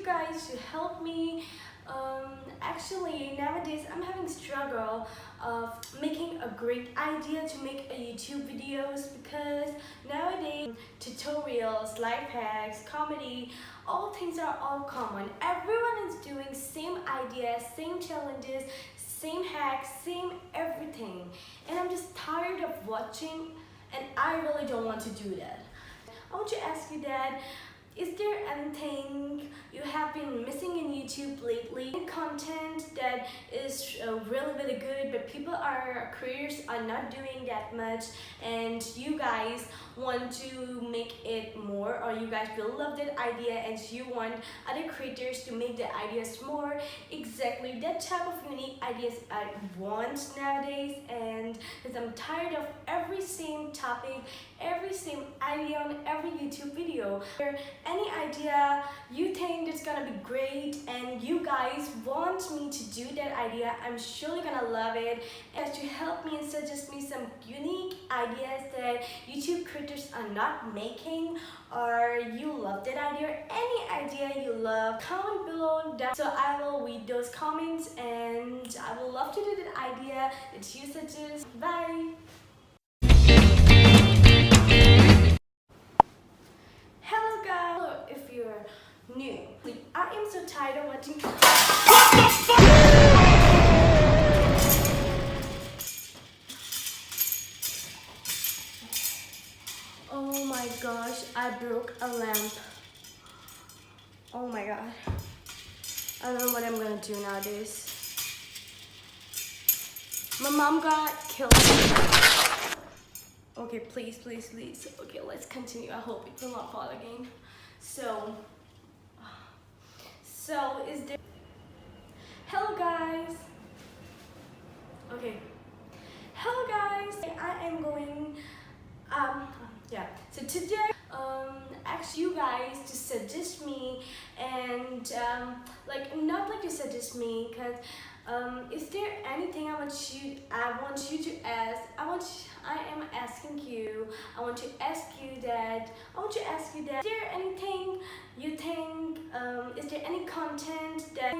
you guys to help me. Actually, nowadays I'm having struggle of making a great idea to make a YouTube videos, because nowadays tutorials, life hacks, comedy, all things are all common. Everyone is doing same ideas, same challenges, same hacks, same everything, and I'm just tired of watching, and I really don't want to do that. I want to ask you that, is there anything you have been missing in YouTube lately? Content that is really good, but creators are not doing that much, and you guys want to make it more, or you guys will love that idea and you want other creators to make the ideas more. Exactly that type of unique ideas I want nowadays, and because I'm tired of every same topic, every same idea on every YouTube video. Any idea you think that's gonna be great and you guys want me to do that idea, I'm surely gonna love it. As to help me and suggest me some unique ideas that YouTube creators are not making, or you love that idea, any idea you love, comment below down, so I will read those comments and I will love to do that idea that you suggest. Bye. Hello guys, if you're new, I am so tired of watching. Oh my gosh, I broke a lamp. Oh my god. I don't know what I'm gonna do nowadays. My mom got killed. Okay, please. Okay, let's continue. I hope it will not fall again. So is there... Hello guys. Okay. Hello guys. I am going... yeah. So today, ask you guys to suggest me, and not like to suggest me, because is there anything I want you to ask? I am asking you. I want to ask you that. Is there anything you think? Is there any content that